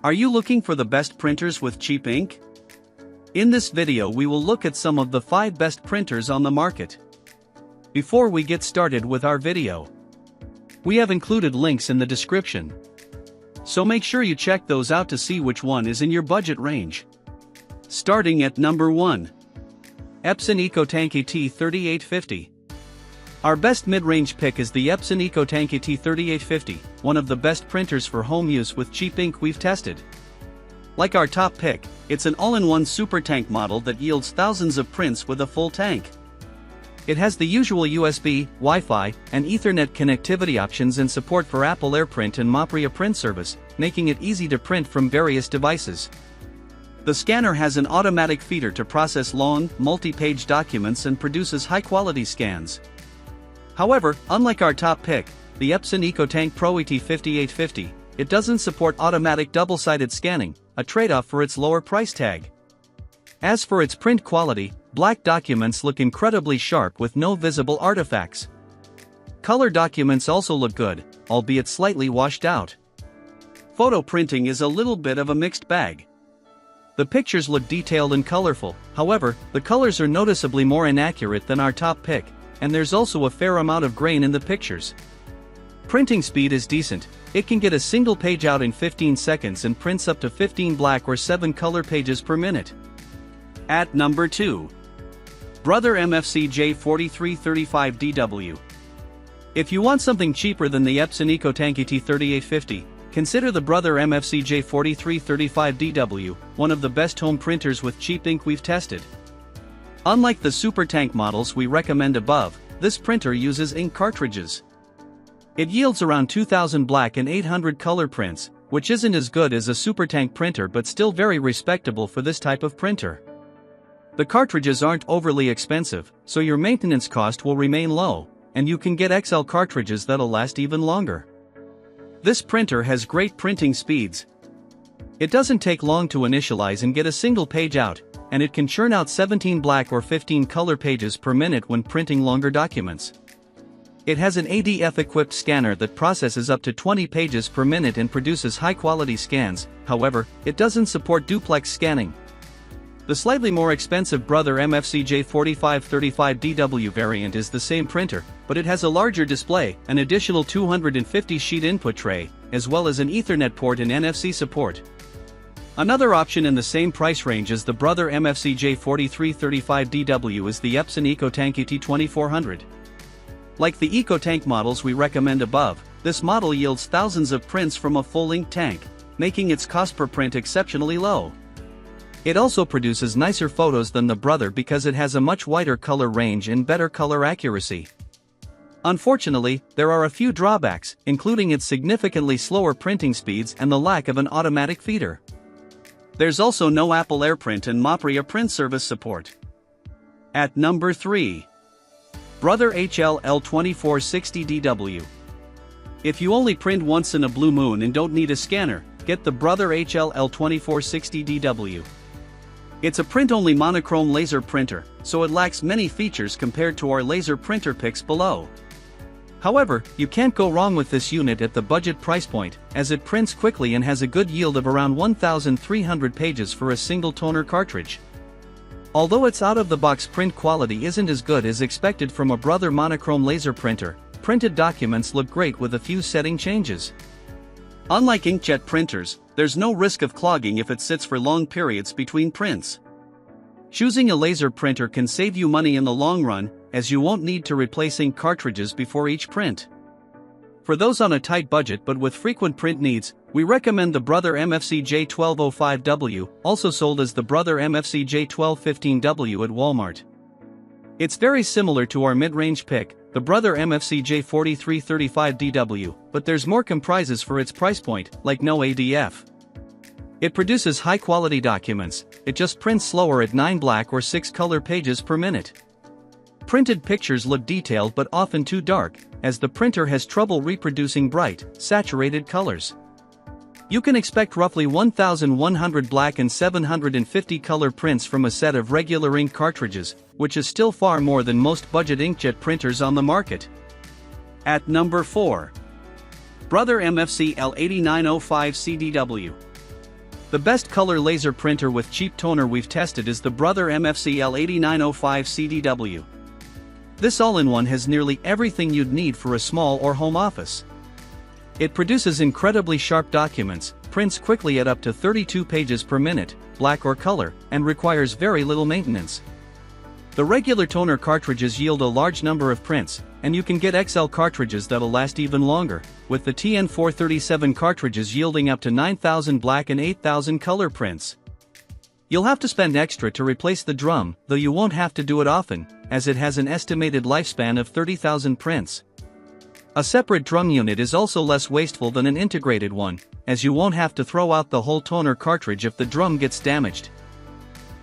Are you looking for the best printers with cheap ink? In this video we will look at some of the 5 best printers on the market. Before we get started with our video, we have included links in the description, so make sure you check those out to see which one is in your budget range. Starting at number 1. Epson EcoTank ET3850. Our best mid-range pick is the Epson EcoTank ET3850, one of the best printers for home use with cheap ink we've tested. Like our top pick, it's an all-in-one super tank model that yields thousands of prints with a full tank. It has the usual USB, Wi-Fi, and Ethernet connectivity options and support for Apple AirPrint and Mopria print service, making it easy to print from various devices. The scanner has an automatic feeder to process long, multi-page documents and produces high-quality scans. However, unlike our top pick, the Epson EcoTank Pro ET5850, it doesn't support automatic double-sided scanning, a trade-off for its lower price tag. As for its print quality, black documents look incredibly sharp with no visible artifacts. Color documents also look good, albeit slightly washed out. Photo printing is a little bit of a mixed bag. The pictures look detailed and colorful, however, the colors are noticeably more inaccurate than our top pick, and there's also a fair amount of grain in the pictures. Printing speed is decent. It can get a single page out in 15 seconds and prints up to 15 black or 7 color pages per minute. At number 2. Brother MFCJ 4335DW. If you want something cheaper than the Epson EcoTank ET3850, consider the Brother MFCJ 4335DW, one of the best home printers with cheap ink we've tested. Unlike the super tank models we recommend above, this printer uses ink cartridges. It yields around 2000 black and 800 color prints, which isn't as good as a super tank printer but still very respectable for this type of printer. The cartridges aren't overly expensive, so your maintenance cost will remain low, and you can get XL cartridges that'll last even longer. This printer has great printing speeds. It doesn't take long to initialize and get a single page out, and it can churn out 17 black or 15 color pages per minute when printing longer documents. It has an ADF-equipped scanner that processes up to 20 pages per minute and produces high-quality scans. However, it doesn't support duplex scanning. The slightly more expensive Brother MFCJ 4535DW variant is the same printer, but it has a larger display, an additional 250-sheet input tray, as well as an Ethernet port and NFC support. Another option in the same price range as the Brother MFCJ 4335DW is the Epson EcoTank ET2400. Like the EcoTank models we recommend above, this model yields thousands of prints from a full ink tank, making its cost per print exceptionally low. It also produces nicer photos than the Brother because it has a much wider color range and better color accuracy. Unfortunately, there are a few drawbacks, including its significantly slower printing speeds and the lack of an automatic feeder. There's also no Apple AirPrint and Mopria print service support. At number 3. Brother HL-L2460DW. If you only print once in a blue moon and don't need a scanner, get the Brother HL-L2460DW. It's a print-only monochrome laser printer, so it lacks many features compared to our laser printer picks below. However, you can't go wrong with this unit at the budget price point, as it prints quickly and has a good yield of around 1,300 pages for a single toner cartridge. Although its out-of-the-box print quality isn't as good as expected from a Brother monochrome laser printer, printed documents look great with a few setting changes. Unlike inkjet printers, there's no risk of clogging if it sits for long periods between prints. Choosing a laser printer can save you money in the long run, as you won't need to replace ink cartridges before each print. For those on a tight budget but with frequent print needs, we recommend the Brother MFCJ 1205W, also sold as the Brother MFCJ 1215W at Walmart. It's very similar to our mid-range pick, the Brother MFCJ 4335DW, but there's more comprises for its price point, like no ADF. It produces high-quality documents, it just prints slower at 9 black or 6 color pages per minute. Printed pictures look detailed but often too dark, as the printer has trouble reproducing bright, saturated colors. You can expect roughly 1,100 black and 750 color prints from a set of regular ink cartridges, which is still far more than most budget inkjet printers on the market. At number 4. Brother MFC L8905CDW. The best color laser printer with cheap toner we've tested is the Brother MFCL 8905 CDW. This all-in-one has nearly everything you'd need for a small or home office. It produces incredibly sharp documents, prints quickly at up to 32 pages per minute, black or color, and requires very little maintenance. The regular toner cartridges yield a large number of prints, and you can get XL cartridges that'll last even longer, with the TN437 cartridges yielding up to 9,000 black and 8,000 color prints. You'll have to spend extra to replace the drum, though you won't have to do it often, as it has an estimated lifespan of 30,000 prints. A separate drum unit is also less wasteful than an integrated one, as you won't have to throw out the whole toner cartridge if the drum gets damaged.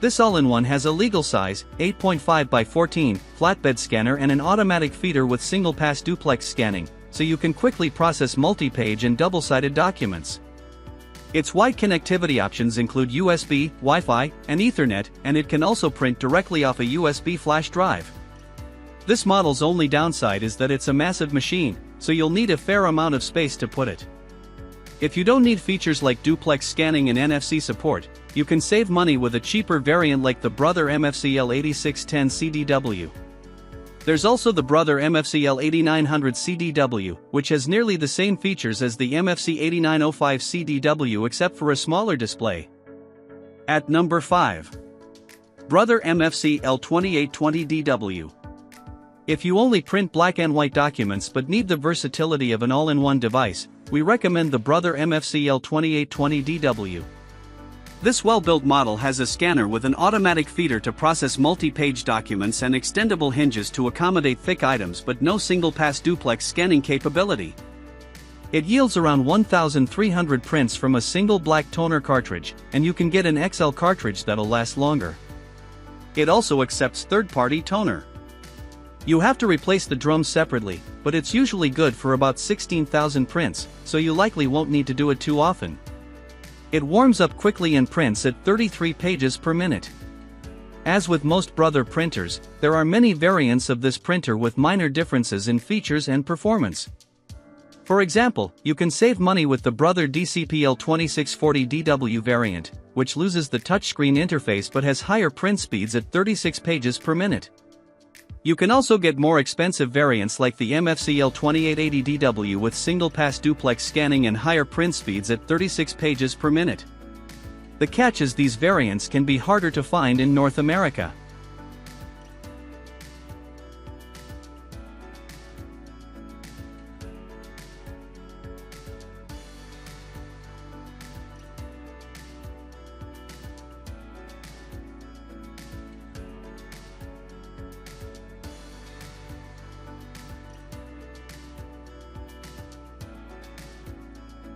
This all-in-one has a legal size, 8.5 by 14, flatbed scanner and an automatic feeder with single-pass duplex scanning, so you can quickly process multi-page and double-sided documents. Its wide connectivity options include USB, Wi-Fi, and Ethernet, and it can also print directly off a USB flash drive. This model's only downside is that it's a massive machine, so you'll need a fair amount of space to put it. If you don't need features like duplex scanning and NFC support, you can save money with a cheaper variant like the Brother MFCL 8610 CDW. There's also the Brother MFCL 8900 CDW, which has nearly the same features as the MFC 8905 CDW except for a smaller display. At number 5. Brother MFC L2820DW. If you only print black and white documents but need the versatility of an all-in-one device, we recommend the Brother MFC L2820DW. This well-built model has a scanner with an automatic feeder to process multi-page documents and extendable hinges to accommodate thick items but no single-pass duplex scanning capability. It yields around 1,300 prints from a single black toner cartridge, and you can get an XL cartridge that'll last longer. It also accepts third-party toner. You have to replace the drum separately, but it's usually good for about 16,000 prints, so you likely won't need to do it too often. It warms up quickly and prints at 33 pages per minute. As with most Brother printers, there are many variants of this printer with minor differences in features and performance. For example, you can save money with the Brother DCPL 2640DW variant, which loses the touchscreen interface but has higher print speeds at 36 pages per minute. You can also get more expensive variants like the MFCL 2880DW with single-pass duplex scanning and higher print speeds at 36 pages per minute. The catch is these variants can be harder to find in North America.